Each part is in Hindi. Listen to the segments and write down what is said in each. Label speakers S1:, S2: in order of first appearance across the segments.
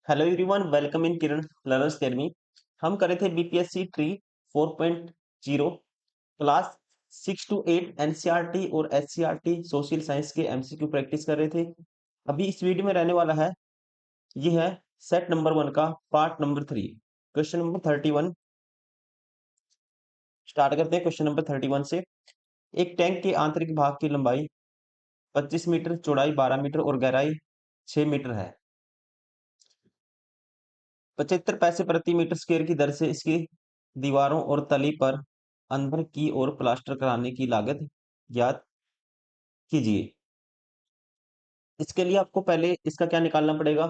S1: Hello everyone, welcome in Kiran learners academy. हम कर रहे थे BPSC tree 4.0 class 6 to 8 NCERT और एससीईआरटी सोशल साइंस के एमसीक्यू प्रैक्टिस कर रहे थे। अभी इस वीडियो में रहने वाला है, ये है सेट नंबर 1 का part number 3, question number 31। Start करते हैं क्वेश्चन नंबर 31 से। एक टैंक के आंतरिक भाग की लंबाई 25 मीटर, चौड़ाई 12 मीटर और गहराई 6 मीटर है। 75 पैसे प्रति मीटर स्क्वायर की दर से इसकी दीवारों और तली पर अंदर की ओर प्लास्टर कराने की लागत ज्ञात कीजिए। इसके लिए आपको पहले इसका क्या निकालना पड़ेगा?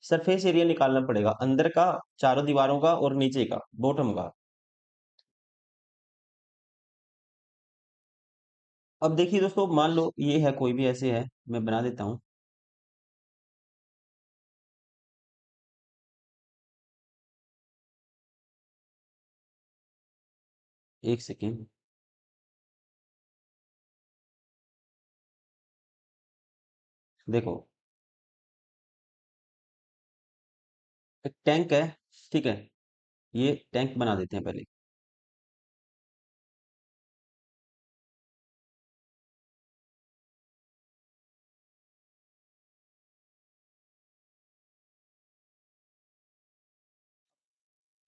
S1: सरफेस एरिया निकालना पड़ेगा, अंदर का, चारों दीवारों का और नीचे का, बॉटम का। अब देखिए दोस्तों, मान लो ये है, कोई भी ऐसे है, मैं बना देता हूं। एक सेकेंड। देखो, एक टैंक है, ठीक है। ये टैंक बना देते हैं पहले।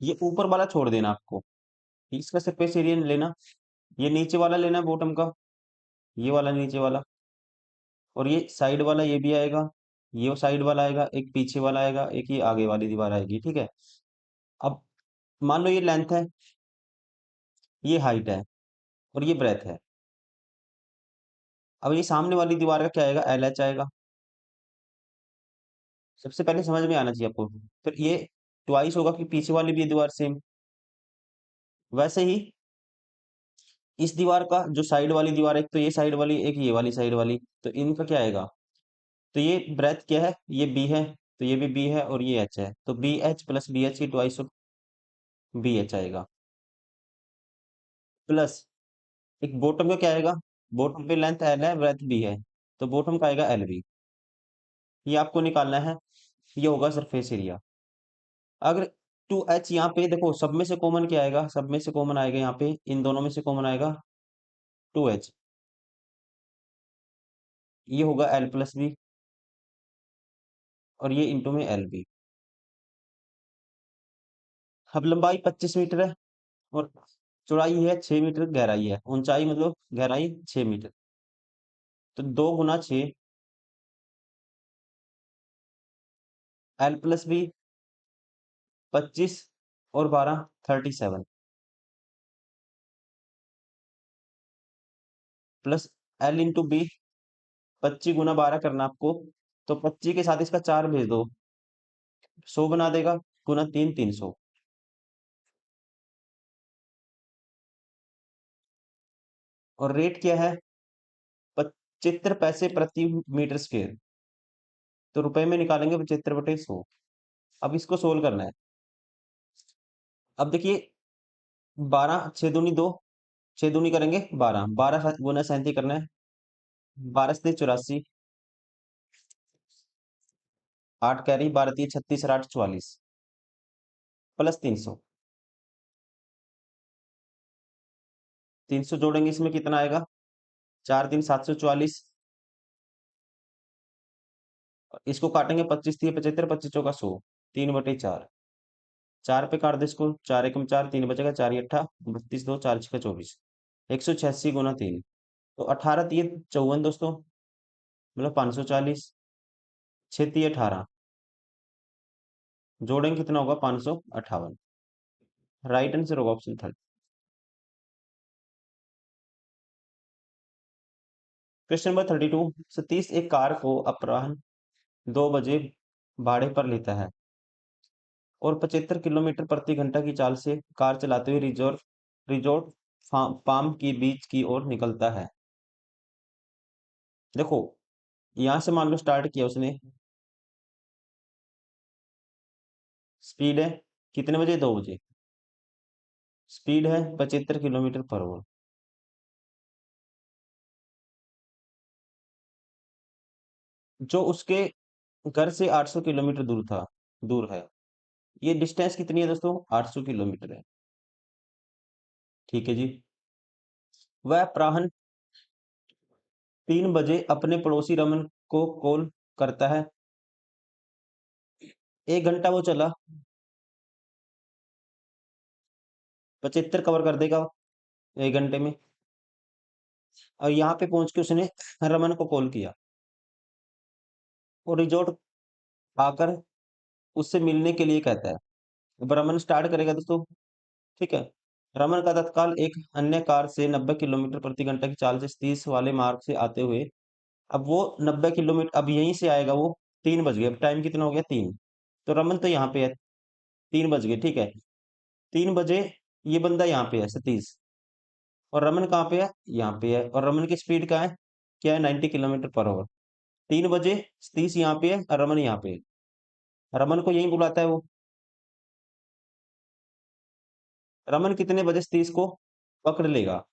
S1: ये ऊपर वाला छोड़ देना आपको, इसका सरफेस एरिया नहीं लेना। ये नीचे वाला लेना है, बॉटम का, ये वाला नीचे वाला। और ये साइड वाला ये भी आएगा, ये साइड वाला आएगा, एक पीछे वाला आएगा, एक ये आगे वाली दीवार आएगी, ठीक है। अब मान लो ये लेंथ है, ये हाइट है और ये ब्रेथ है। अब ये सामने वाली दीवार का क्या आएगा? एल एच आएगा। सबसे पहले समझ में आना चाहिए आपको। फिर ये ट्वाइस होगा कि पीछे वाली भी दीवार सेम। वैसे ही इस दीवार का जो साइड वाली दीवार है, एक तो ये साइड वाली, एक ये वाली साइड वाली, तो इनका क्या आएगा? तो ये ब्रेथ क्या है? ये बी है, तो ये भी बी है और ये एच है, तो B H plus B H की ट्वाइस ऑफ बी एच आएगा। प्लस एक बॉटम का क्या आएगा? बॉटम पे लेंथ एल है, ब्रेथ बी है, तो बॉटम का आएगा एल बी। ये आपको निकालना है, ये होगा सरफेस एरिया। अगर 2h यहाँ पे देखो, सब में से कॉमन क्या आएगा? सब में से कॉमन आएगा, यहाँ पे इन दोनों में से कॉमन आएगा 2h। ये होगा एल प्लस बी और ये इंटू में एल बी। अब लंबाई 25 मीटर है और चौड़ाई है 6 मीटर, गहराई है, ऊंचाई मतलब गहराई 6 मीटर। तो 2 गुना 6, एल प्लस बी 25 और 12 37, प्लस एल इंटू बी 25 गुना 12 करना आपको। तो 25 के साथ इसका 4 भेज दो, 100 बना देगा, गुना 3 300। और रेट क्या है? 75 पैसे प्रति मीटर स्क्वेयर। तो रुपए में निकालेंगे 75/100। अब इसको सोल्व करना है। अब देखिए, 12 6 दूनी 2, 6 दूनी करेंगे 12, 12 गुना 37 करना है। 12 से 84, 8 कैरी, 12 3 36 और 8 44, प्लस 300। 300 जोड़ेंगे, इसमें कितना आएगा? 4 3 744। इसको काटेंगे, 25 3 75, 25 चौका 100, 3/4। 4 पे काट दे इसको, 4 1 4, 3 बचेगा, 4 32 2 4 6 24, 186 गुना 3। तो 18 3 54 दोस्तों, मतलब 540। 6 3 18, जोड़ेंगे कितना होगा? 558। राइट आंसर होगा option third. Question number 32। Satish एक कार को अपराह्न 2 बजे भाड़े पर लेता है और 75 किलोमीटर प्रति घंटा की चाल से कार चलाते हुए रिजोर्ट फार्म की बीच की ओर निकलता है। देखो, यहां से मान लो स्टार्ट किया उसने, स्पीड है कितने बजे? 2 बजे। स्पीड है 75 किलोमीटर पर आवर। जो उसके घर से 800 किलोमीटर दूर है। ये डिस्टेंस कितनी है दोस्तों? 800 किलोमीटर है। ठीक है जी। वह अपराह्न 3 बजे अपने पड़ोसी रमन को कॉल करता है। 1 घंटा वो चला, 75 कवर कर देगा 1 घंटे में। और यहाँ पे पहुंच के उसने रमन को कॉल किया और रिजॉर्ट आकर उससे मिलने के लिए कहता है। अब रमन स्टार्ट करेगा दोस्तों। ठीक है। रमन का तत्काल एक अन्य कार से 90 किलोमीटर प्रति घंटा की चाल से 30 वाले मार्ग से आते हुए, अब वो 90 किलोमीटर अब यहीं से आएगा वो। 3 बज गए, अब टाइम कितना हो गया? 3। तो रमन तो यहाँ पे है, 3 बज गए, ठीक है। 3 बजे ये बंदा यहाँ पे है, सतीश। और रमन कहाँ पे है? यहाँ पे है। और रमन की स्पीड क्या है? क्या है? 90 किलोमीटर पर आवर। 3 बजे सतीश यहाँ पे है और रमन यहाँ पे है। रमन को यहीं बुलाता है वो। रमन कितने बजे सतीश को पकड़ लेगा?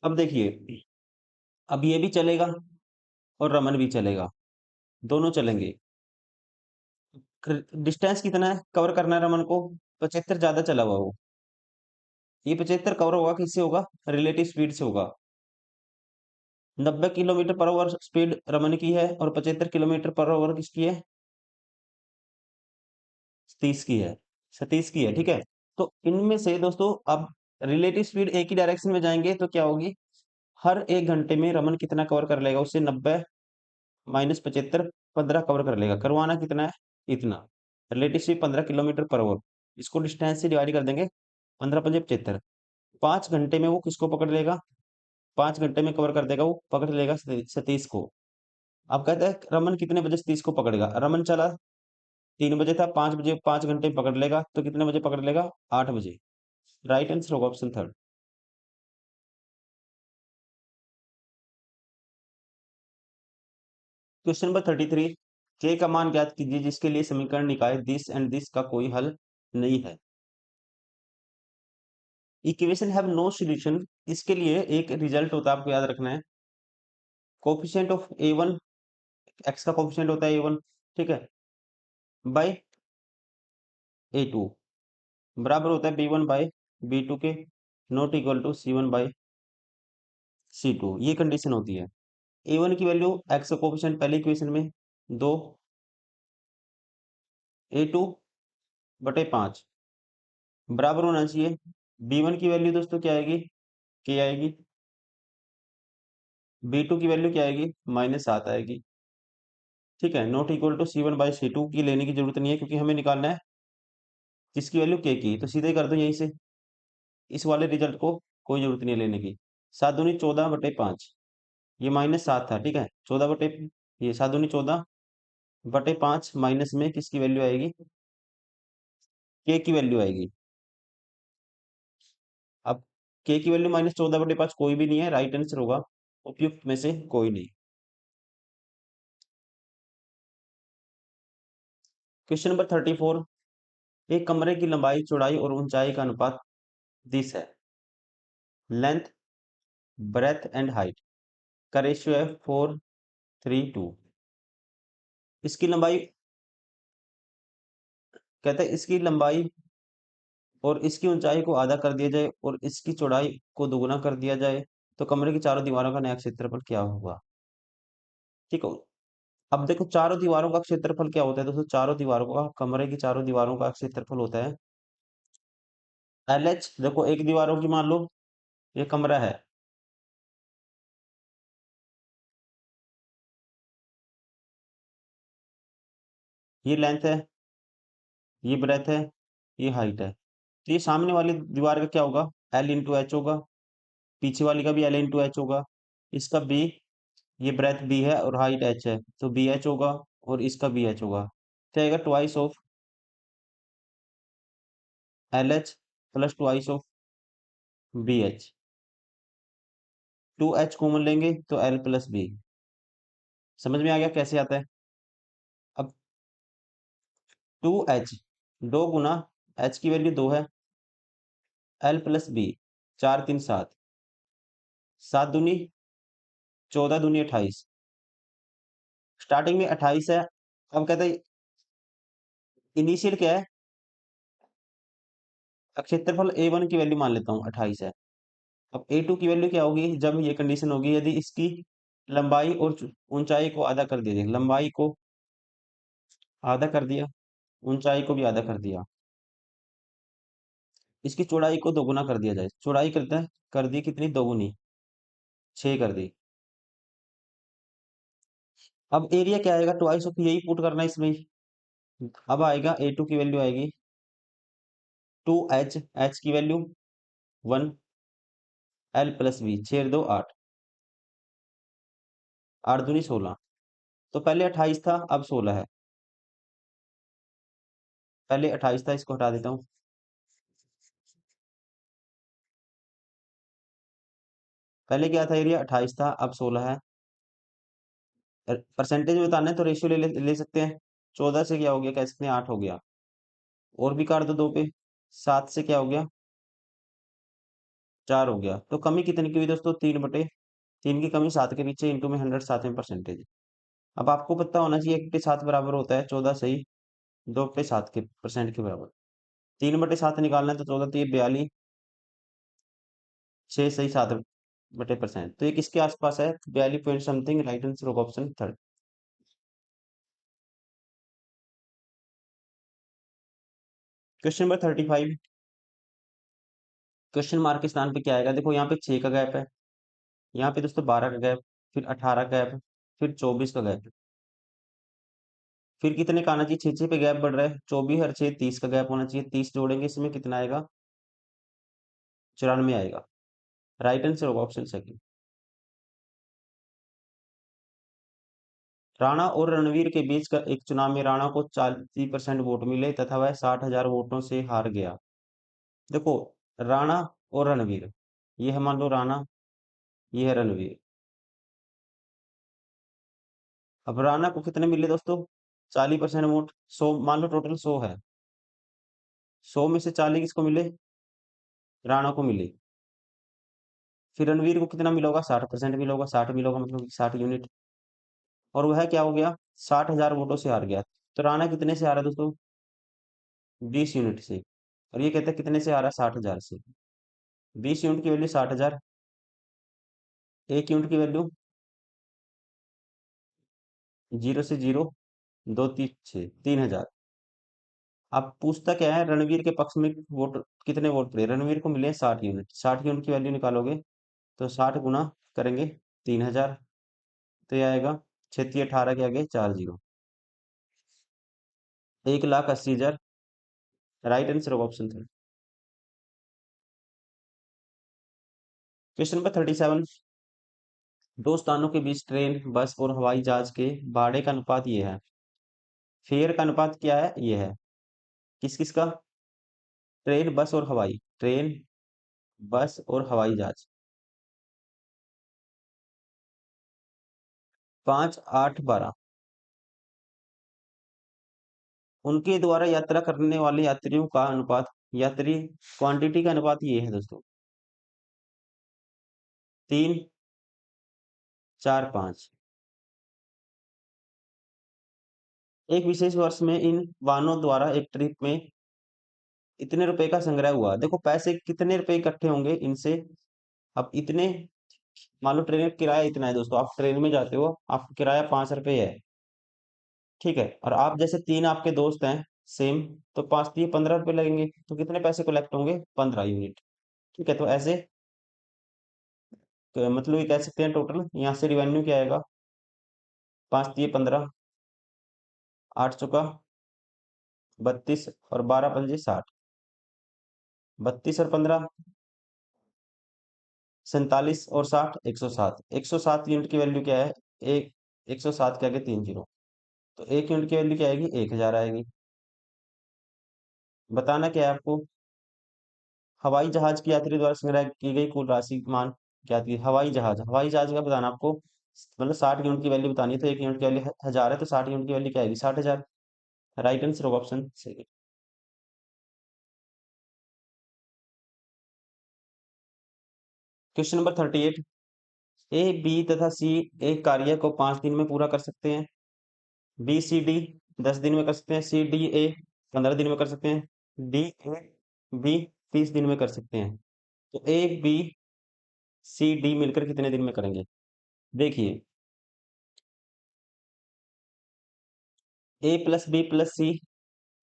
S1: अब देखिए, अब ये भी चलेगा और रमन भी चलेगा, दोनों चलेंगे। डिस्टेंस कितना है कवर करना है रमन को? 75 ज्यादा चला हुआ वो। ये 75 कवर होगा किससे होगा? रिलेटिव स्पीड से होगा। 90 kilometre per hour speed Raman की है और 75 किलोमीटर पर आवर किसकी है? सतीश की है। सतीश की है, ठीक है। तो इनमें से दोस्तों अब रिलेटिव स्पीड एक ही डायरेक्शन में जाएंगे तो क्या होगी? हर 1 घंटे में रमन कितना कवर कर लेगा? उससे 90 - 75, 15 कवर कर लेगा। करवाना कितना है? इतना। Relative speed 15 kilometre per hour. इसको डिस्टेंस से डिवाइड कर देंगे। 15 × 5 = 75। 5 घंटे में वो किसको पकड़ लेगा? 5 घंटे में कवर कर देगा, वो पकड़ लेगा सतीश को। अब कहते हैं रमन कितने बजे सतीश को पकड़ेगा? रमन चला 3 बजे था, 5 बजे 5 घंटे में पकड़ लेगा, तो कितने बजे पकड़ लेगा? 8 बजे। राइट आंसर होगा ऑप्शन थर्ड। Question number 33। के का मान ज्ञात कीजिए जिसके लिए समीकरण निकाय दिस एंड दिस का कोई हल नहीं है। इक्वेशन हैव नो सॉल्यूशन, इसके लिए एक रिजल्ट होता है, आपको याद रखना है। कोफिशिएंट ऑफ a1, एक्स का कोफिशिएंट होता है a1, ठीक है, बाय a2 बराबर होता है b1 बाय b2 के, not equal to c1 bye c2। ये कंडीशन होती है। a1 की वैल्यू, एक्स का कोफिशिएंट पहले इक्वेशन में 2, a2/5 बराबर होना चाहिए। b1 की वैल्यू दोस्तों क्या आएगी? k आएगी। b2 की वैल्यू क्या आएगी? -7 आएगी। ठीक है, नॉट इक्वल टू c1/c2 की लेने की जरूरत नहीं है क्योंकि हमें निकालना है किसकी वैल्यू? k की। तो सीधे कर दो यहीं से, इस वाले रिजल्ट को कोई जरूरत नहीं है लेने की। 7×2 = 14/5, ये -7 था, ठीक है। 14 ये 7×14/5 माइनस में किसकी वैल्यू आएगी? k की वैल्यू आएगी। अब k की वैल्यू -14/5 कोई भी नहीं है, राइट आंसर होगा उपयुक्त में से कोई नहीं। Question number 34। एक कमरे की लंबाई, चौड़ाई और ऊंचाई का अनुपात दिस है। लेंथ, ब्रेथ एंड हाइट का रेशियो है 4:3:2। इसकी लंबाई, कहते हैं इसकी लंबाई और इसकी ऊंचाई को आधा कर दिया जाए और इसकी चौड़ाई को दोगुना कर दिया जाए तो कमरे की चारों दीवारों का नया क्षेत्रफल क्या होगा? ठीक है। अब देखो चारों दीवारों का क्षेत्रफल क्या होता है दोस्तों? चारों दीवारों का, कमरे की चारों दीवारों का क्षेत्रफल होता है LH। देखो एक दीवारों की मान लो ये कमरा है, ये लेंथ है, ये ब्रेथ है, ये हाइट है। तो ये सामने वाली दीवार का क्या होगा? L × H होगा। पीछे वाली का भी L × H होगा। इसका B, ये ब्रेथ B है और हाइट H है तो BH होगा। और इसका BH होगा। क्या आएगा? Twice of LH plus twice of BH। 2H common लेंगे तो L + B। समझ में आ गया कैसे आता है? अब 2H, 2 × H की वैल्यू 2 है, L + B 4 3 7, 7 दूनी 14 दूनी 28। स्टार्टिंग में 28 है, अब कहते हैं इनिशियल क्या है, अब क्षेत्रफल A1 की वैल्यू मान लेता हूँ 28 है। अब A2 की वैल्यू क्या होगी, जब ये कंडीशन होगी यदि इसकी लंबाई और ऊंचाई को आधा कर दिया, लंबाई को आधा कर दिया, ऊंचाई को भी आधा कर दिया, इसकी चौड़ाई को दोगुना कर दिया जाए, चौड़ाई करते हैं कर दी कितनी, दोगुनी, 6 कर दी। अब एरिया क्या आएगा, ट्वाइस ऑफ, यही पुट करना है इसमें। अब आएगा A2 की वैल्यू आएगी 2h, h की वैल्यू 1, L प्लस बी, 6 2 8, 8 दूनी 16। तो पहले 28 था, अब 16 है। पहले 28 था, इसको हटा देता हूँ। पहले क्या था, एरिया 28 था, अब 16 है। परसेंटेज में बताना है तो रेशियो ले सकते हैं। 14 से क्या हो गया, कह सकते हैं 8 हो गया, और भी काट दो 2 पे, 7 से क्या हो गया, 4 हो गया। तो कमी कितनी की हुई दोस्तों, 3/3 की कमी 7 के पीछे, इंटू में 100, 7 में परसेंटेज। अब आपको पता होना चाहिए 1/7 बराबर होता है 14 सही 2/7 के परसेंट के बराबर। 3/7 निकालना है तो 14 3 42, 6 सही 7/% तो ये किसके आसपास है, 42 पॉइंट समथिंग, राइट आंसर होगा option third. Question number 35, question mark के स्थान पे क्या आएगा, देखो यहाँ पे 6 का गैप है, यहाँ पे दोस्तों 12 का गैप, फिर 18 का गैप, फिर 24 का गैप, फिर कितने का आना चाहिए, 6 6 पे गैप बढ़ रहा है, 24 और 6 30 का गैप होना चाहिए, 30 जोड़ेंगे इसमें कितना आएगा, 94 आएगा, राइट आंसर होगा ऑप्शन सेकंड। राणा और रणवीर के बीच का एक चुनाव में राणा को 40% वोट मिले तथा वह 60,000 वोटों से हार गया। देखो, राणा और रणवीर, ये है मान लो राणा, ये है रणवीर। अब राणा को कितने मिले दोस्तों, 40% वोट, 100 मान लो, टोटल 100 है, 100 में से 40 किसको मिले, राणा को मिले। फिर रणवीर को कितना मिला होगा, 60% मिला होगा, 60 मिला होगा मतलब 60 यूनिट, और वह क्या हो गया, 60,000 वोटों से हार गया। तो राणा कितने से हारा दोस्तों, 20 यूनिट से, और ये कहते हैं कितने से हारा, 60,000 से। 20 यूनिट की वैल्यू 60,000, 1 यूनिट की वैल्यू 0 से 0, 2 3 6, 3,000। अब पूछता क्या है, रणवीर के पक्ष में वोट कितने वोट पड़े, रणवीर को मिले 60 यूनिट, 60 यूनिट की वैल्यू निकालोगे तो 60 गुना करेंगे 3,000, तो ये आएगा 36 18 के आगे 4 zero, 1,80,000, right answer of option three. Question number 37, दो स्थानों के बीच ट्रेन, बस और हवाई जहाज के भाड़े का अनुपात ये है, फेयर का अनुपात क्या है, ये है, किस किस का, ट्रेन बस और हवाई, ट्रेन बस और हवाई जहाज, 5 8 12, उनके द्वारा यात्रा करने वाले यात्रियों का अनुपात, यात्री क्वांटिटी का अनुपात ये है दोस्तों, 3 4 5। एक विशेष वर्ष में इन वाहनों द्वारा एक ट्रिप में इतने रुपए का संग्रह हुआ, देखो पैसे कितने रुपए इकट्ठे होंगे इनसे। अब इतने, मान लो ट्रेन का किराया इतना है दोस्तों, आप ट्रेन में जाते हो, आपका किराया 5 रुपए है, ठीक है, और आप जैसे 3 आपके दोस्त हैं सेम, तो 5 दिए 15 रुपए लगेंगे, तो कितने पैसे कलेक्ट होंगे, 15 यूनिट, ठीक है। तो ऐसे मतलब ये कह सकते हैं टोटल यहाँ से रिवेन्यू क्या आएगा, 5 दिए 15, 8 चुका 32, और 12 पंजे 60, 32 और 15 47, और 60 107, 107 यूनिट की वैल्यू क्या है, एक 107 के आगे 3 जीरो, तो 1 यूनिट की वैल्यू क्या आएगी, 1,000 आएगी। बताना क्या है आपको, हवाई जहाज की यात्री द्वारा संग्रह की गई कुल राशि मान क्या थी, हवाई जहाज का बताना आपको, मतलब 60 यूनिट की वैल्यू बतानी है, तो 1 यूनिट की वैल्यू 1,000 है, तो 60 यूनिट की वैल्यू क्या आएगी, 60,000, राइट आंसर होगा option second. Question number 38, A B तथा सी एक कार्य को 5 दिन में पूरा कर सकते हैं, बी सी डी 10 दिन में कर सकते हैं, सी डी ए 15 दिन में कर सकते हैं, डी ए बी 30 दिन में कर सकते हैं। तो ए बी सी डी मिलकर कितने दिन में करेंगे? देखिए, ए प्लस बी प्लस सी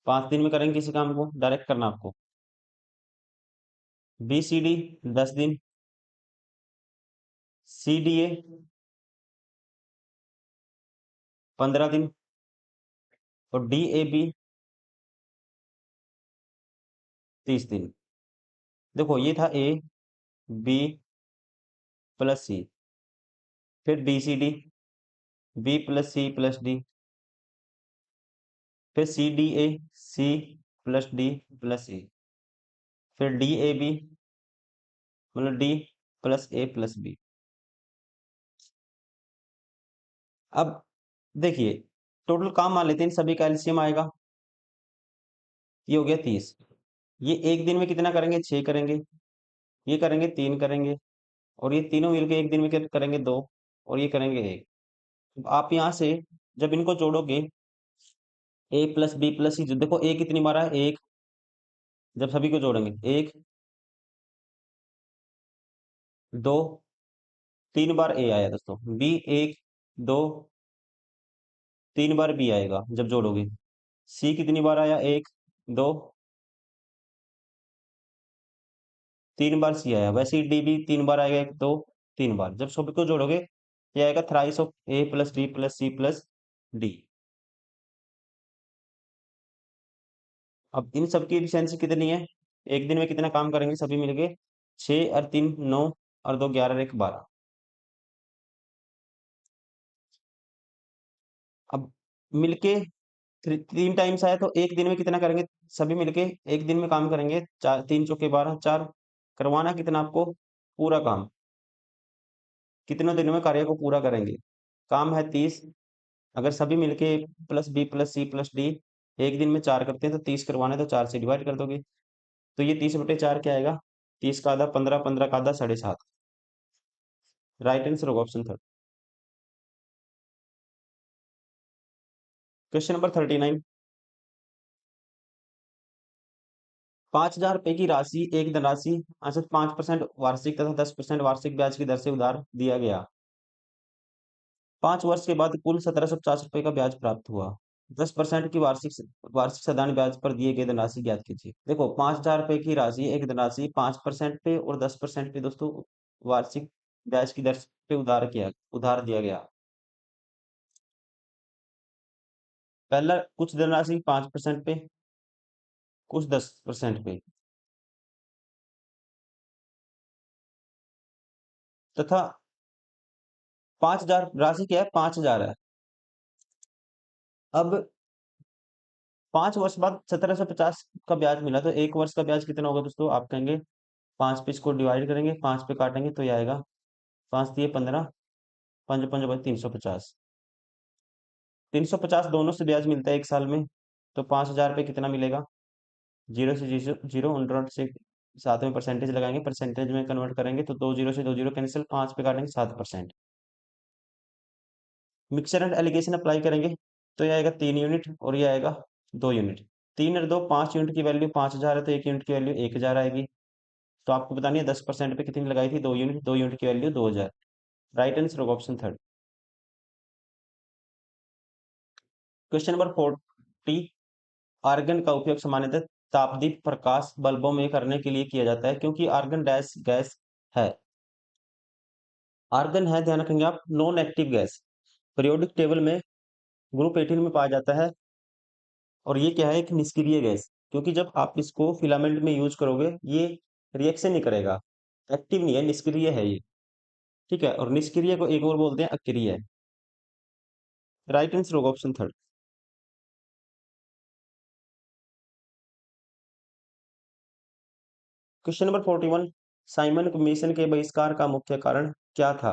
S1: 5 दिन में करेंगे किसी काम को, डायरेक्ट करना आपको। बी सी डी 10 दिन, सी डी ए 15 दिन और डी ए बी 30 दिन। देखो ये था ए बी प्लस सी, फिर B C D B plus C plus D, फिर C D A C plus D plus A, फिर डी ए बी मतलब D plus A plus B. अब देखिए, टोटल काम मान लेते हैं, इन सभी का एलसीएम आएगा, ये हो गया 30। ये एक दिन में कितना करेंगे? 6 करेंगे, ये करेंगे 3 करेंगे, और ये तीनों मिलके एक दिन में क्या करेंगे? 2, और ये करेंगे 1। आप यहाँ से जब इनको जोड़ोगे, ए प्लस बी प्लस सी, देखो ए कितनी बार है? 1। जब सभी को जोड़ेंगे 1 2 3 बार ए आया दोस्तों, बी 1 2 3 बार बी आएगा जब जोड़ोगे। सी कितनी बार आया? 1 2 3 बार सी आया। वैसे ही डी भी 3 बार आएगा, 1 2 3 बार। जब सभी को जोड़ोगे ये आएगा thrice of A plus B plus C plus D. अब इन सब की एफिशिएंसी कितनी है? एक दिन में कितना काम करेंगे सभी मिलके? 6 और 3 9 और 2 11 और 1 12। अब मिलके 3 टाइम्स आया तो एक दिन में कितना करेंगे सभी मिलके? एक दिन में काम करेंगे 4 3 चौके 12 4। करवाना कितना आपको? पूरा काम। कितने दिनों में कार्य को पूरा करेंगे? काम है 30। अगर सभी मिलके plus B plus C plus D एक दिन में 4 करते हैं तो 30 करवाना है तो 4 से डिवाइड कर दोगे। तो ये 30/4 क्या आएगा? 30 का आधा 15, 15 का आधा 7.5। राइट आंसर होगा ऑप्शन थर्ड। Question number 39। 5,000 रुपए की राशि एक धनराशि अंशतः 5% वार्षिक तथा 10% वार्षिक ब्याज की दर से उधार दिया गया। 5 वर्ष के बाद कुल 1750 रुपए का ब्याज प्राप्त हुआ। 10% की वार्षिक साधारण ब्याज पर दिए गए धनराशि ज्ञात कीजिए। देखो, 5,000 रुपए की राशि एक धनराशि 5% पे और 10% पे दोस्तों वार्षिक ब्याज की दर पे उधार दिया गया। पहला कुछ धनराशि 5% पे, कुछ 10% पे, तथा 5,000 राशि क्या है? 5,000 है। अब 5 वर्ष बाद 1750 का ब्याज मिला तो 1 वर्ष का ब्याज कितना होगा दोस्तों? आप कहेंगे 5 पे इसको डिवाइड करेंगे, 5 पे काटेंगे तो ये आएगा 5 दिए 15, 5 5 भाई 350। 350 दोनों से ब्याज मिलता है 1 साल में। तो 5,000 पे कितना मिलेगा? जीरो से जीरो जीरो उनट से साथ में परसेंटेज लगाएंगे, परसेंटेज में कन्वर्ट करेंगे तो 2 जीरो से 2 जीरो कैंसिल, 5 पे काटेंगे 7%। मिक्सचर एंड एलिगेशन अप्लाई करेंगे तो ये आएगा 3 यूनिट और ये आएगा 2 यूनिट। 3 और 2 5 यूनिट की वैल्यू 5,000 है तो 1 यूनिट की वैल्यू 1,000 आएगी। तो आपको बतानी है 10% पे कितनी लगाई थी? 2 यूनिट, 2 यूनिट की वैल्यू 2,000। राइट आंसर होगा option third. Question number 40। Argon का उपयोग सामान्यतः तापदीप प्रकाश बल्बों में करने के लिए किया जाता है क्योंकि आर्गन डैश गैस है। आर्गन है, ध्यान रखेंगे आप, non active gas, periodic table में ग्रुप 18 में पाया जाता है। और ये क्या है? एक निष्क्रिय गैस, क्योंकि जब आप इसको फिलामेंट में यूज करोगे ये रिएक्शन नहीं करेगा, एक्टिव नहीं है, निष्क्रिय है ये। ठीक है, और निष्क्रिय को एक और बोलते हैं अक्रिय। राइट आंसर होगा option third. Question number 41। Simon commission के बहिष्कार का मुख्य कारण क्या था?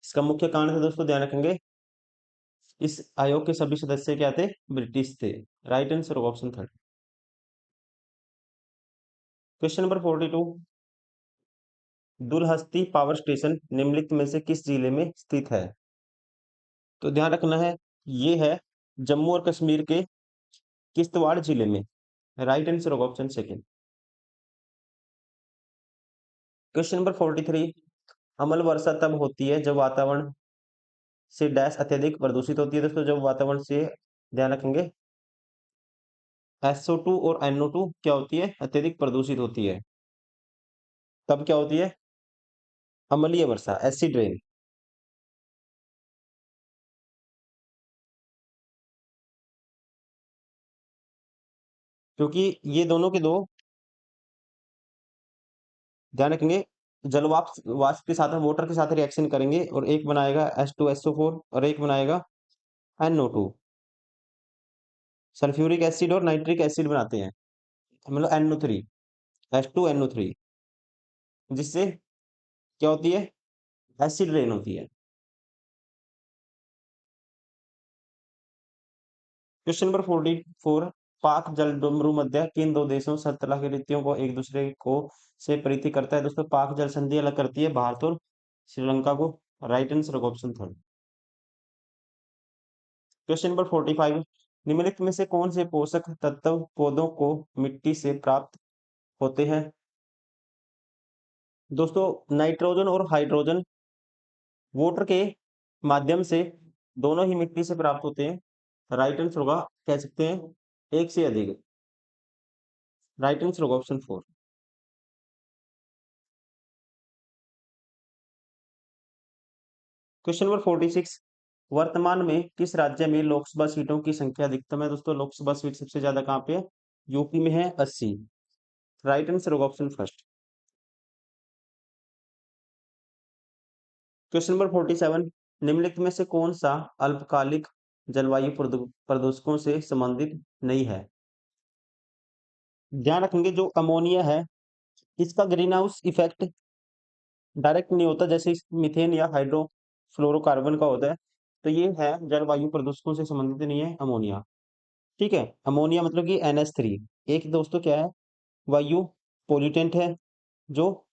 S1: इसका मुख्य कारण था दोस्तों, ध्यान रखेंगे, इस आयोग के सभी सदस्य क्या थे? ब्रिटिश थे। राइट आंसर होगा option third. Question number 42। Dulhasti power station निम्नलिखित में से किस जिले में स्थित है? तो ध्यान रखना है, ये है जम्मू और कश्मीर के किश्तवाड़ जिले में। राइट आंसर होगा ऑप्शन सेकंड। क्वेश्चन नंबर 43, अम्ल वर्षा तब होती है जब वातावरण से डैश अत्यधिक प्रदूषित होती है। दोस्तों जब वातावरण से, ध्यान रखेंगे, SO2 और NO2 क्या होती है, अत्यधिक प्रदूषित होती है, तब क्या होती है, अम्लीय वर्षा, एसिड रेन। क्योंकि ये दोनों के दो, ध्यान रखेंगे, जल वाष्प वाष्प के साथ वाटर के साथ रिएक्शन करेंगे और एक बनाएगा H2SO4 और एक बनाएगा NO2। सल्फ्यूरिक एसिड और नाइट्रिक एसिड बनाते हैं, मतलब NO3, H2NO3, जिससे क्या होती है, एसिड रेन होती है। क्वेश्चन नंबर 44, पाक जलडमरू मध्य किन दो देशों सतलज के रीतियों को एक दूसरे को से प्रीति करता है। दोस्तों पाक जल संधि अलग करती है भारत और श्रीलंका को। राइट आंसर होगा ऑप्शन थर्ड। क्वेश्चन नंबर 45, निम्नलिखित में से कौन से पोषक तत्व पौधों को मिट्टी से प्राप्त होते हैं। दोस्तों नाइट्रोजन और हाइड्रोजन वाटर के माध्यम से दोनों ही मिट्टी से प्राप्त होते हैं। राइट आंसर होगा, कह सकते हैं, एक से अधिक। राइट आंसर होगा ऑप्शन फोर। क्वेश्चन नंबर 46, वर्तमान में किस राज्य में लोकसभा सीटों की संख्या अधिकतम है। दोस्तों लोकसभा सीट सबसे ज्यादा कहाँ पे है, यूपी में है 80। राइट आंसर होगा ऑप्शन फर्स्ट। क्वेश्चन नंबर 47, निम्नलिखित में से कौन सा अल्पकालिक जलवायु प्रदूषकों से संबंधित नहीं है। ध्यान रखेंगे, जो अमोनिया है इसका ग्रीन हाउस इफेक्ट डायरेक्ट नहीं होता, जैसे मीथेन या हाइड्रोफ्लोरोकार्बन का होता है। तो ये है जलवायु प्रदूषकों से संबंधित नहीं है अमोनिया। ठीक है, अमोनिया मतलब कि NH3 एक, दोस्तों क्या है, वायु पोल्यूटेंट है, जो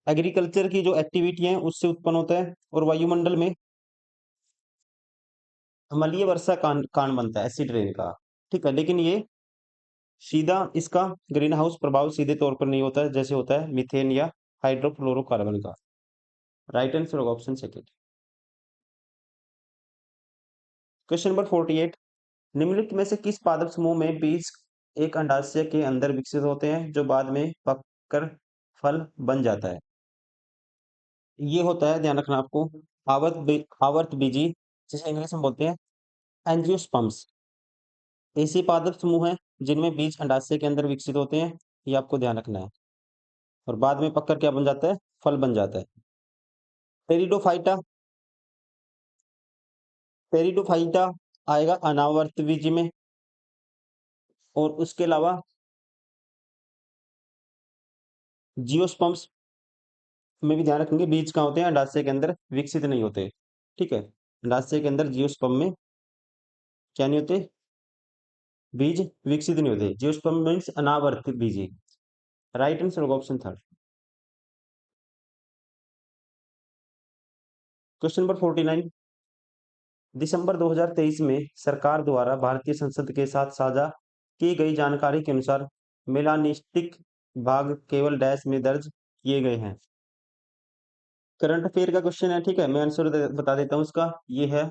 S1: एग्रीकल्चर की जो एक्टिविटी है उससे उत्पन्न होता है और वायुमंडल में अम्लीय वर्षा कारण बनता है, एसिड रेन का। ठीक है, लेकिन ये सीधा इसका ग्रीन हाउस प्रभाव सीधे तौर पर नहीं होता है, जैसे होता है मीथेन या हाइड्रोफ्लोरोकार्बन का। राइट आंसर होगा ऑप्शन सेकंड। क्वेश्चन नंबर 48, निम्नलिखित में से किस पादप समूह में बीज एक अंडाशय के अंदर विकसित होते हैं जो बाद में पककर फल बन जाता है। ये होता है, ध्यान रखना आपको, आवर्त बीजी, जिसे इंग्लिश में बोलते हैं एंजियोस्पर्म्स। ऐसे पादप समूह हैं जिनमें बीज अंडाशय के अंदर विकसित होते हैं, ये आपको ध्यान रखना है, और बाद में पककर क्या बन जाता है, फल बन जाता है। टेरिडोफाइटा, टेरिडोफाइटा आएगा अनावर्त बीजी में, और उसके अलावा जियोस्पर्म्स में भी ध्यान रखेंगे, बीज कहाँ होते हैं, अंडाशय के अंदर विकसित नहीं होते। ठीक है, अंडाशय के अंदर जियोस्पर्म में क्या नहीं होते, बीज विकसित नहीं होते। जियोस्पर्म मीन्स अनावर्त बीजी। राइट आंसर होगा ऑप्शन थर्ड। क्वेश्चन नंबर 49, दिसंबर 2023 में सरकार द्वारा भारतीय संसद के साथ साझा की गई जानकारी के अनुसार मेलानिस्टिक भाग केवल डैश में दर्ज किए गए हैं। करंट अफेयर का क्वेश्चन है, ठीक है, मैं आंसर बता देता हूँ उसका, ये है,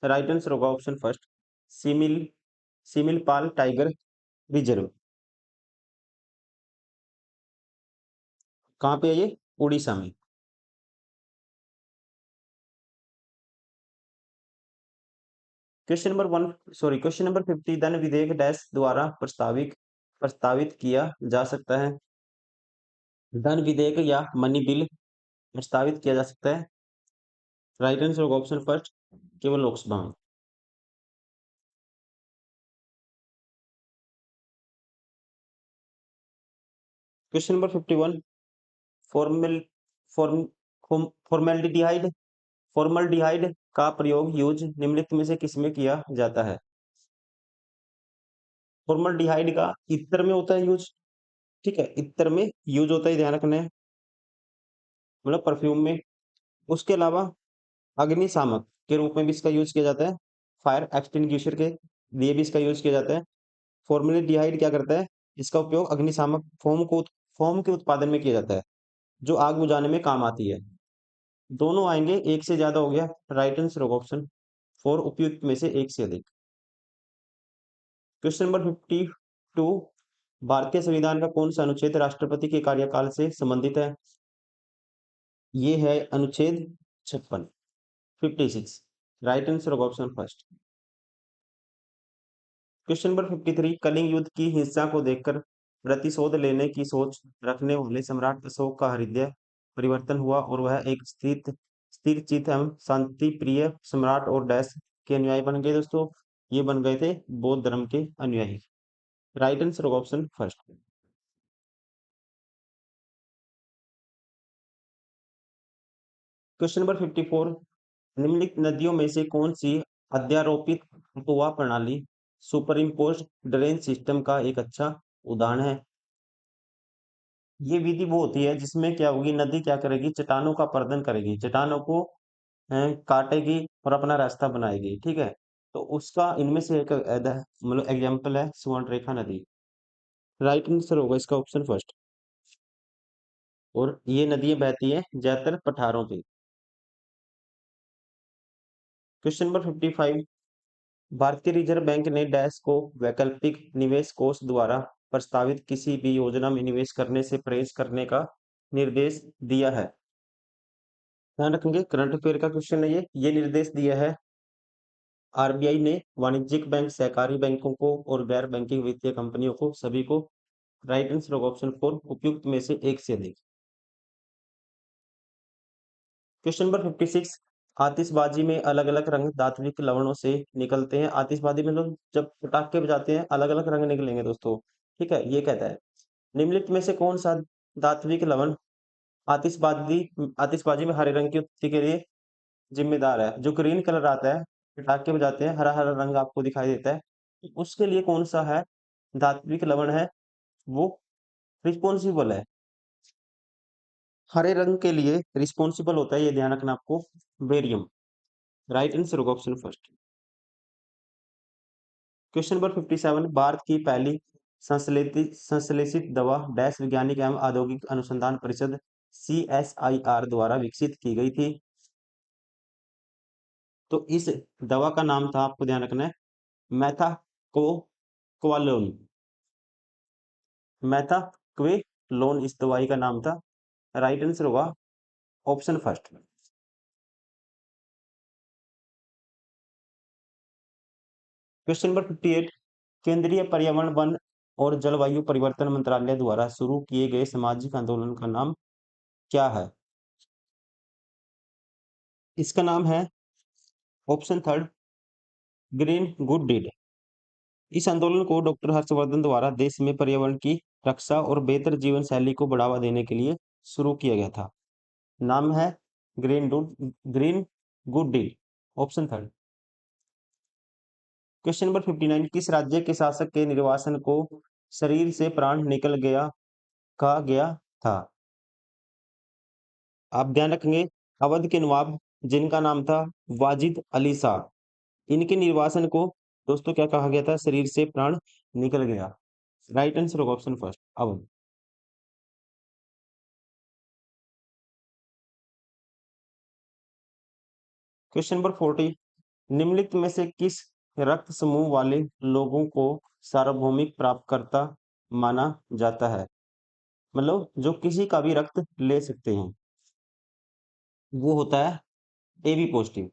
S1: राइट आंसर होगा ऑप्शन फर्स्ट, सिमिल सिमिल पाल टाइगर रिजर्व। कहाँ पे है ये, उड़ीसा में। Question number one, sorry, question number 50, धन विधेयक डैश द्वारा प्रस्तावित प्रस्तावित किया जा सकता है। धन विधेयक या मनी बिल प्रस्तावित किया जा सकता है। राइट आंसर होगा ऑप्शन फर्स्ट, केवल लोकसभा में। Question number 51, formal form formaldehyde formaldehyde का प्रयोग यूज निम्नलिखित में से किसमें किया जाता है। फॉर्मल्डिहाइड का इत्र में होता है यूज। ठीक है, इत्र में यूज होता है, ध्यान रखना है, मतलब परफ्यूम में। उसके अलावा अग्निशामक, के रूप में भी इसका यूज किया जाता है, फायर एक्सटिंग्विशर के लिए भी इसका यूज किया जाता है। फॉर्मेल्डिहाइड क्या करता है, इसका उपयोग अग्निशामक फोम के उत्पादन में किया जाता है, जो आग बुझाने में काम आती है। दोनों आएंगे, एक से ज्यादा हो गया, राइट आंसर होगा ऑप्शन 4, उपयुक्त में से एक से अधिक। क्वेश्चन नंबर 52, भारतीय संविधान का कौन सा अनुच्छेद राष्ट्रपति के कार्यकाल से संबंधित है? ये है अनुच्छेद 56, 56, राइट आंसर होगा option first. Question number 53, Kalinga युद्ध की हिंसा को देखकर प्रतिशोध लेने की सोच रखने वाले सम्राट अशोक का हृदय परिवर्तन हुआ और वह एक स्थिर चित्त एवं शांति प्रिय सम्राट और डैश के अनुयायी बन गए दोस्तों। ये बन गए थे बौद्ध धर्म के अनुयायी। राइट आंसर होगा ऑप्शन फर्स्ट। क्वेश्चन नंबर 54, निम्नलिखित नदियों में से कौन सी अध्यारोपित अपवाह प्रणाली सुपर इम्पोज्ड ड्रेन सिस्टम का एक अच्छा उदाहरण है? ये विधि वो होती है जिसमें क्या होगी, नदी क्या करेगी, चट्टानों का अपरदन करेगी, चट्टानों को काटेगी और अपना रास्ता बनाएगी, ठीक है। तो उसका इनमें से एक मतलब एग्जाम्पल है सुवर्णरेखा नदी। राइट आंसर होगा इसका ऑप्शन फर्स्ट। और ये नदियां बहती हैं ज्यादातर पठारों पे। क्वेश्चन नंबर 55, भारतीय रिजर्व बैंक ने डैश को वैकल्पिक निवेश कोष द्वारा प्रस्तावित किसी भी योजना में निवेश करने से परहेज करने का निर्देश दिया है? ध्यान रखेंगे, करंट अफेयर का क्वेश्चन है ये निर्देश दिया है आरबीआई ने वाणिज्यिक बैंक, सहकारी बैंकों को और गैर बैंकिंग वित्तीय कंपनियों को, सभी को। राइट आंसर होगा ऑप्शन 4, उपयुक्त में से एक से अधिक। क्वेश्चन नंबर 56, आतिशबाजी में अलग अलग रंग धात्विक लवणों से निकलते हैं। आतिशबाजी में लोग जब पटाखे बजाते हैं अलग अलग रंग निकलेंगे दोस्तों, ठीक है। ये कहता है निम्नलिखित में से कौन सा धात्विक लवण आतिशबाजी आतिशबाजी में हरे रंग की उत्पत्ति के लिए जिम्मेदार है? जो ग्रीन कलर आता है, पटाखे बजाते हैं, हरा हरा रंग आपको दिखाई देता है, तो उसके लिए कौन सा है धात्विक लवण है वो रिस्पॉन्सिबल है? हरे रंग के लिए रिस्पॉन्सिबल होता है, ये ध्यान रखना आपको, बेरियम। राइट आंसर होगा option first. Question number 57, Bharat की पहली संश्लेषित दवा डैश वैज्ञानिक एवं औद्योगिक अनुसंधान परिषद CSIR द्वारा विकसित की गई थी? तो इस दवा का नाम था, आपको ध्यान रखना है, मैथाको क्वालोन। मैथाक्वेलोन इस दवाई का नाम था। राइट आंसर होगा ऑप्शन फर्स्ट। क्वेश्चन नंबर 58, केंद्रीय पर्यावरण वन और जलवायु परिवर्तन मंत्रालय द्वारा शुरू किए गए सामाजिक आंदोलन का नाम क्या है? इसका नाम है option third, green good deed. इस आंदोलन को डॉक्टर हर्षवर्धन द्वारा देश में पर्यावरण की रक्षा और बेहतर जीवन शैली को बढ़ावा देने के लिए शुरू किया गया था। नाम है green good deed, option third. Question number 59, किस राज्य के शासक के निर्वासन को शरीर से प्राण निकल गया कहा गया था? आप ध्यान रखेंगे, अवध के नवाब जिनका नाम था वाजिद अली शाह, इनके निर्वासन को दोस्तों क्या कहा गया था? शरीर से प्राण निकल गया। राइट आंसर होगा option first, Awadh. Question number 40, निम्नलिखित में से किस रक्त समूह वाले लोगों को सार्वभौमिक प्राप्तकर्ता माना जाता है? मतलब जो किसी का भी रक्त ले सकते हैं, वो होता है AB पॉजिटिव।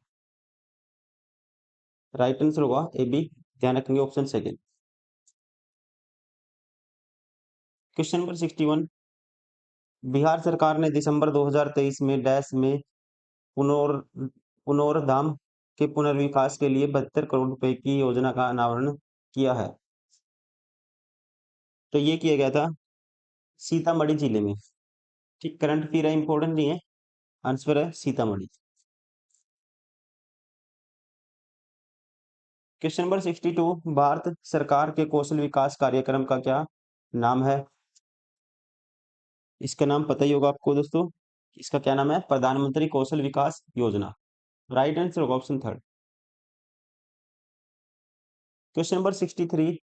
S1: राइट आंसर होगा AB, ध्यान रखेंगे option second. Question number 61, Bihar सरकार ने दिसंबर 2023 में डैश में पुनोर पुनोरधाम के पुनर्विकास के लिए 72 करोड़ रुपए की योजना का अनावरण किया है। तो ये किया गया था सीतामढ़ी जिले में, ठीक। करंट अफेयर इंपॉर्टेंट नहीं है, आंसर है सीतामढ़ी। क्वेश्चन नंबर 62, भारत सरकार के कौशल विकास कार्यक्रम का क्या नाम है? इसका नाम पता ही होगा आपको दोस्तों, इसका क्या नाम है? प्रधानमंत्री कौशल विकास योजना। राइट आंसर होगा ऑप्शन थर्ड। क्वेश्चन नंबर 63,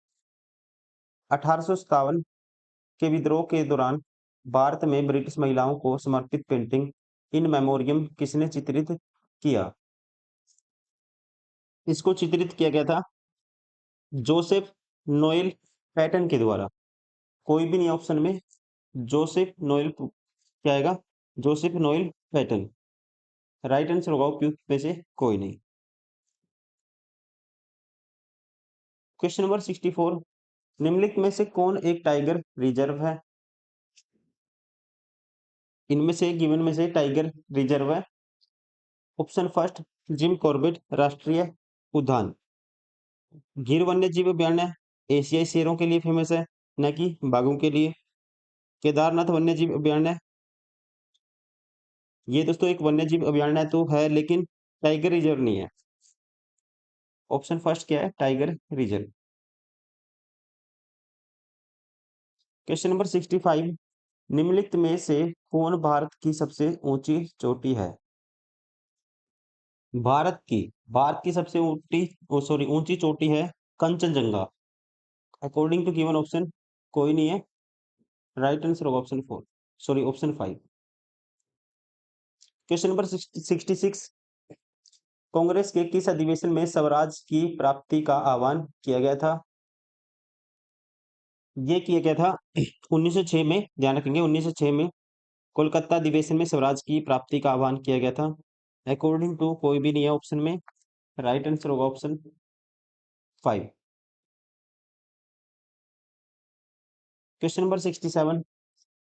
S1: 1857 के विद्रोह के दौरान भारत में ब्रिटिश महिलाओं को समर्पित पेंटिंग इन मेमोरियम किसने चित्रित किया? इसको चित्रित किया गया था जोसेफ नोएल पैटन के द्वारा। कोई भी नहीं ऑप्शन में, जोसेफ नोएल क्या आएगा? Joseph Noel Patton. Right answer होगा उपयुक्त में से कोई नहीं। क्वेश्चन नंबर 64, निम्नलिखित में से कौन एक टाइगर रिजर्व है? इनमें से गिवन में से टाइगर रिजर्व है। ऑप्शन फर्स्ट, जिम कॉर्बेट राष्ट्रीय उद्यान। गिर वन्य जीव अभयारण्य एशियाई शेरों के लिए फेमस है, न कि बाघों के लिए। केदारनाथ वन्य जीव अभयारण्य, ये दोस्तों एक वन्य जीव अभयारण्य तो है लेकिन टाइगर रिजर्व नहीं है। ऑप्शन फर्स्ट क्या है? Tiger reserve. क्वेश्चन नंबर 65, निम्नलिखित में से कौन भारत की सबसे ऊंची चोटी है? भारत की सबसे ऊंची चोटी है Kanchenjunga. According to given option कोई नहीं है। राइट आंसर होगा option four, option five. Question number 66, Congress के किस अधिवेशन में स्वराज की प्राप्ति का आह्वान किया गया था? ये किया गया था 1906 में, ध्यान रखेंगे 1906 में कोलकाता अधिवेशन में स्वराज की प्राप्ति का आह्वान किया गया था। अकॉर्डिंग टू कोई भी नहीं है ऑप्शन में। राइट आंसर होगा ऑप्शन फाइव। क्वेश्चन नंबर 67,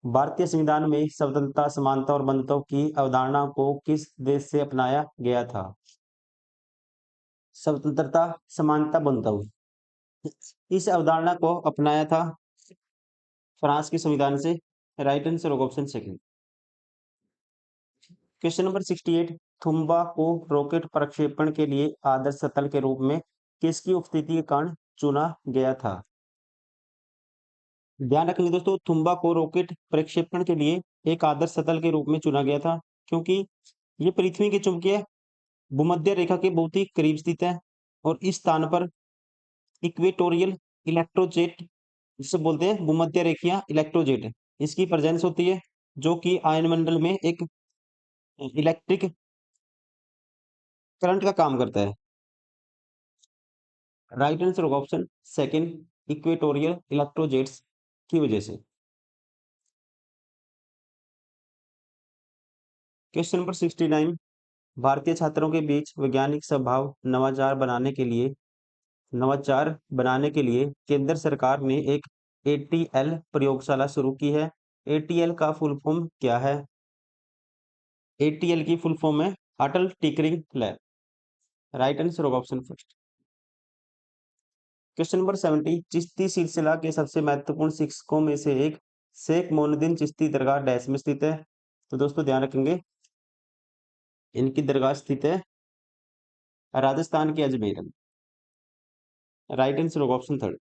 S1: भारतीय संविधान में स्वतंत्रता, समानता और बंधुत्व की अवधारणा को किस देश से अपनाया गया था? स्वतंत्रता, समानता, बंधुत्व, इस अवधारणा को अपनाया था फ्रांस के संविधान से। राइट आंसर होगा option second. Question number 68, Thumba को रॉकेट प्रक्षेपण के लिए आदर्श स्थल के रूप में किसकी उपस्थिति के कारण चुना गया था? ध्यान रखेंगे दोस्तों, थुम्बा को रॉकेट प्रक्षेपण के लिए एक आदर्श स्थल के रूप में चुना गया था क्योंकि ये पृथ्वी के चुंबकीय भूमध्य रेखा के बहुत ही करीब स्थित है और इस स्थान पर इक्वेटोरियल इलेक्ट्रोजेट, जिसे बोलते हैं भूमध्य रेखीय इलेक्ट्रोजेट, इसकी प्रेजेंस होती है जो कि आयनमंडल में एक इलेक्ट्रिक करंट का काम करता है। राइट आंसर होगा ऑप्शन सेकंड, इक्वेटोरियल इलेक्ट्रोजेट्स की वजह से। क्वेश्चन नंबर 69, भारतीय छात्रों के बीच वैज्ञानिक स्वभाव नवाचार बनाने के लिए केंद्र सरकार ने एक एटीएल प्रयोगशाला शुरू की है। एटीएल का फुल फॉर्म क्या है? एटीएल की फुल फॉर्म है अटल टिंकरिंग लैब। राइट आंसर होगा option first. Question number 70, Chishti सिलसिला के सबसे महत्वपूर्ण शिक्षकों में से एक शेख मोइनुद्दीन चिश्ती दरगाह डैश में स्थित है? तो दोस्तों ध्यान रखेंगे, इनकी दरगाह स्थित है राजस्थान के अजमेर में। राइट आंसर होगा ऑप्शन थर्ड।